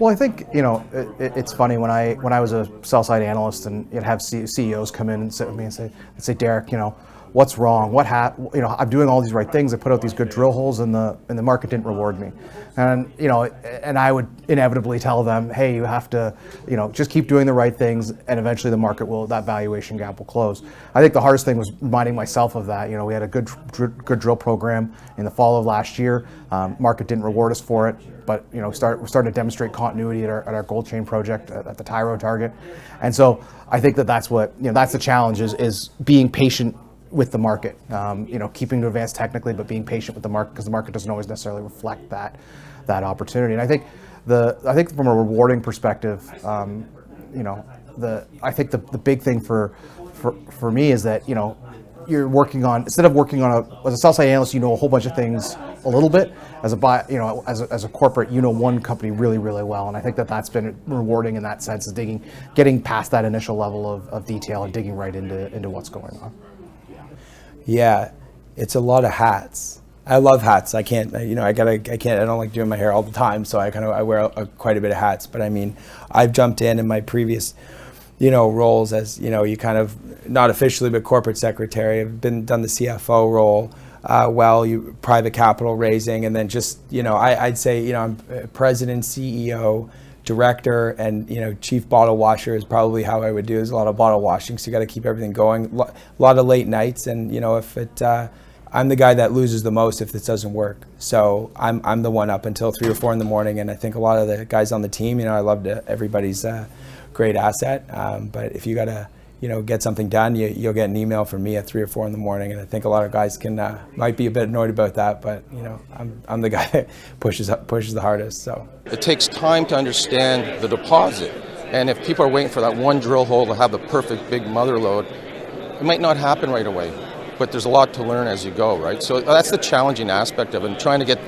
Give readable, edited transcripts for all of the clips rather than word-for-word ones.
Well, I think, it's funny when I was a sell side analyst and you'd have CEOs come in and sit with me and say, Derek, what's wrong? I'm doing all these right things. I put out these good drill holes and the market didn't reward me. And, and I would inevitably tell them, hey, you have to, just keep doing the right things and eventually the market that valuation gap will close. I think the hardest thing was reminding myself of that. We had a good drill program in the fall of last year. Market didn't reward us for it, but, we're starting to demonstrate continuity at our gold chain project at the Tyro target. And so I think that's what, that's the challenge is being patient with the market, keeping to advance technically, but being patient with the market because the market doesn't always necessarily reflect that opportunity. And I think from a rewarding perspective, I think the big thing for me is that you're working on, instead of working on as a sell side analyst, a whole bunch of things a little bit. As a corporate, one company really, really well. And I think that's been rewarding in that sense, is getting past that initial level of detail and digging right into what's going on. Yeah, it's a lot of hats. I love hats. I can't, I don't like doing my hair all the time, so I wear quite a bit of hats. But I mean, I've jumped in my previous, roles as, you kind of, not officially, but corporate secretary. I've done the CFO role, private capital raising, and then just, I'd say, I'm president, CEO, director, and chief bottle washer is probably how I would do. There's a lot of bottle washing, so you got to keep everything going. A lot of late nights, and I'm the guy that loses the most if this doesn't work. So I'm the one up until 3 or 4 in the morning, and I think a lot of the guys on the team, I love everybody's great asset. But if you got to get something done, you'll get an email from me at 3 or 4 in the morning, and I think a lot of guys might be a bit annoyed about that, but I'm the guy that pushes the hardest. So it takes time to understand the deposit, and if people are waiting for that one drill hole to have the perfect big mother lode, it might not happen right away. But there's a lot to learn as you go, right? So that's the challenging aspect of it, and trying to get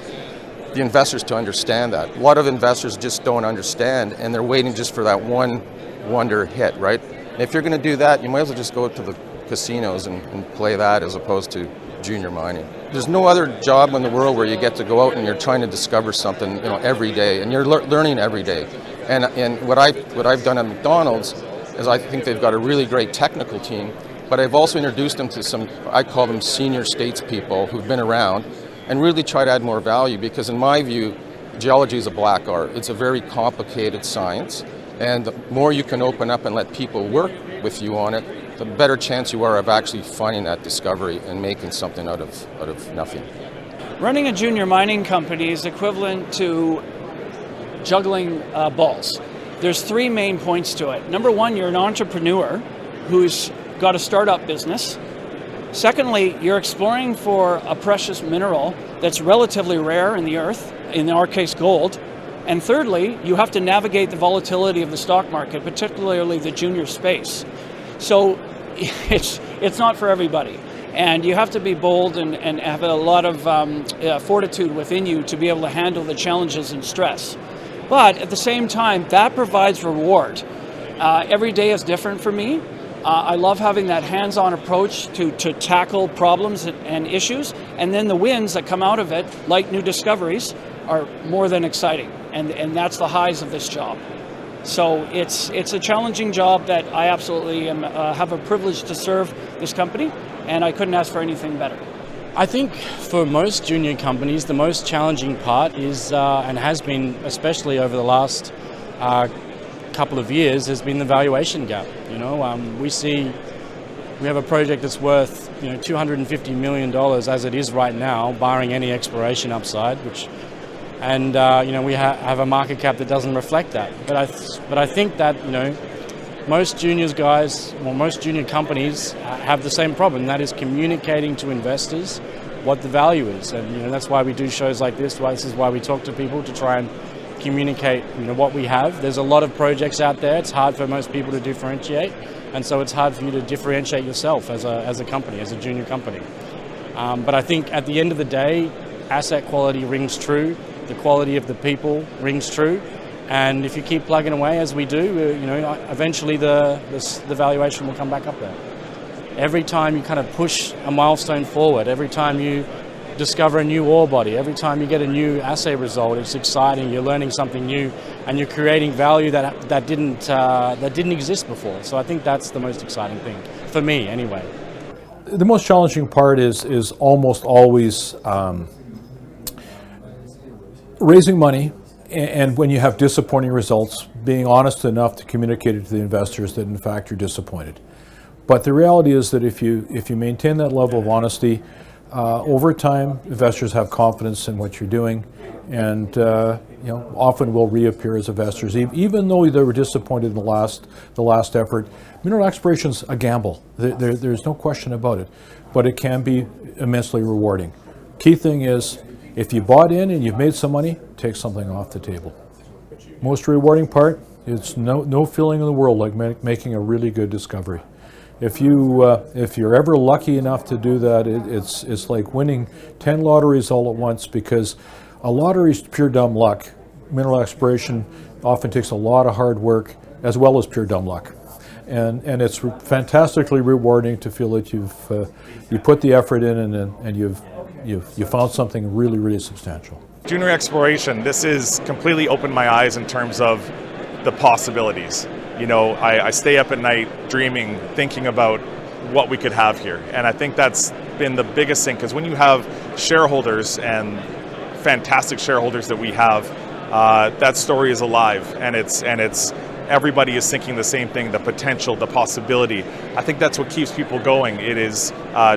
the investors to understand that. A lot of investors just don't understand, and they're waiting just for that one wonder hit, right? And if you're going to do that, you might as well just go to the casinos and play that as opposed to junior mining. There's no other job in the world where you get to go out and you're trying to discover something, every day, and you're learning every day. And what I've done at MacDonald's is I think they've got a really great technical team, but I've also introduced them to some, I call them senior statespeople who've been around, and really try to add more value, because in my view, geology is a black art. It's a very complicated science, and the more you can open up and let people work with you on it, the better chance you are of actually finding that discovery and making something out of nothing. Running a junior mining company is equivalent to juggling balls. There's 3 main points to it. Number 1, you're an entrepreneur who's got a startup business. Secondly, you're exploring for a precious mineral that's relatively rare in the earth, in our case gold. And thirdly, you have to navigate the volatility of the stock market, particularly the junior space. So it's not for everybody. And you have to be bold and have a lot of fortitude within you to be able to handle the challenges and stress. But at the same time, that provides reward. Every day is different for me. I love having that hands-on approach to tackle problems and issues, and then the wins that come out of it, like new discoveries, are more than exciting, and that's the highs of this job. So it's a challenging job that I absolutely have a privilege to serve this company, and I couldn't ask for anything better. I think for most junior companies, the most challenging part is, and has been especially over the last couple of years, has been the valuation gap. We have a project that's worth $250 million as it is right now, barring any exploration upside, and we have a market cap that doesn't reflect that. But I think that most junior companies have the same problem, and that is communicating to investors what the value is, and that's why we do shows like this. This is why we talk to people, to try and communicate what we have. There's a lot of projects out there. It's hard for most people to differentiate, and so it's hard for you to differentiate yourself as a company, as a junior company. But I think at the end of the day, asset quality rings true, the quality of the people rings true, and if you keep plugging away as we do, eventually the valuation will come back up there. Every time you kind of push a milestone forward, every time you discover a new ore body. Every time you get a new assay result, it's exciting. You're learning something new, and you're creating value that didn't exist before. So I think that's the most exciting thing for me, anyway. The most challenging part is almost always raising money, and when you have disappointing results, being honest enough to communicate it to the investors that in fact you're disappointed. But the reality is that if you maintain that level of honesty, over time, investors have confidence in what you're doing, and often will reappear as investors, even though they were disappointed in the last effort. Mineral exploration's a gamble. There's no question about it, but it can be immensely rewarding. Key thing is, if you bought in and you've made some money, take something off the table. Most rewarding part is no feeling in the world like making a really good discovery. If you're ever lucky enough to do that, it's like winning 10 lotteries all at once, because a lottery is pure dumb luck. Mineral exploration often takes a lot of hard work as well as pure dumb luck, and it's fantastically rewarding to feel that you put the effort in and you've found something really, really substantial. Junior exploration, this has completely opened my eyes in terms of the possibilities. I stay up at night dreaming, thinking about what we could have here. And I think that's been the biggest thing, because when you have shareholders, and fantastic shareholders that we have, that story is alive, and it's everybody is thinking the same thing, the potential, the possibility. I think that's what keeps people going. It is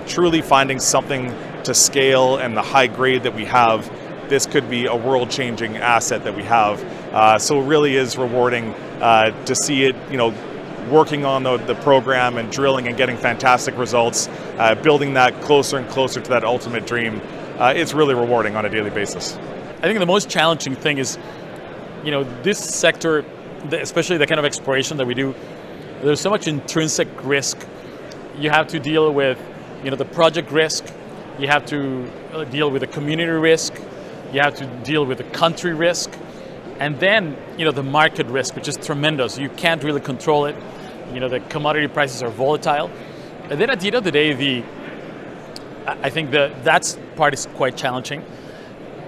truly finding something to scale, and the high grade that we have, this could be a world-changing asset that we have. So it really is rewarding to see it, working on the program and drilling and getting fantastic results, building that closer and closer to that ultimate dream. It's really rewarding on a daily basis. I think the most challenging thing is, this sector, especially the kind of exploration that we do, there's so much intrinsic risk. You have to deal with, the project risk. You have to deal with the community risk. You have to deal with the country risk. And then, the market risk, which is tremendous. You can't really control it. The commodity prices are volatile. And then at the end of the day, I think that part is quite challenging.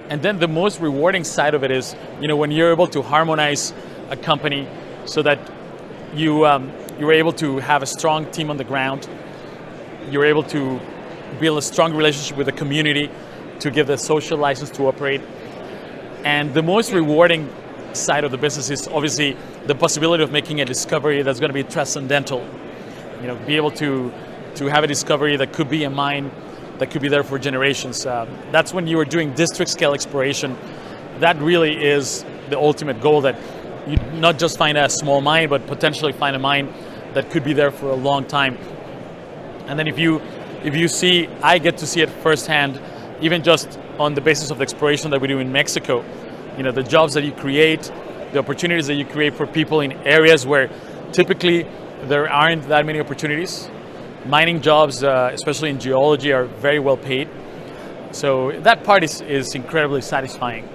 And then the most rewarding side of it is, when you're able to harmonize a company so that you're able to have a strong team on the ground. You're able to build a strong relationship with the community to give the social license to operate. And the most rewarding side of the business is obviously the possibility of making a discovery that's going to be transcendental. Be able to have a discovery that could be a mine that could be there for generations. That's when you are doing district scale exploration. That really is the ultimate goal, that you not just find a small mine, but potentially find a mine that could be there for a long time. And then if you see, I get to see it firsthand, even just on the basis of the exploration that we do in Mexico, the jobs that you create, the opportunities that you create for people in areas where typically there aren't that many opportunities. Mining jobs, especially in geology, are very well paid. So that part is incredibly satisfying.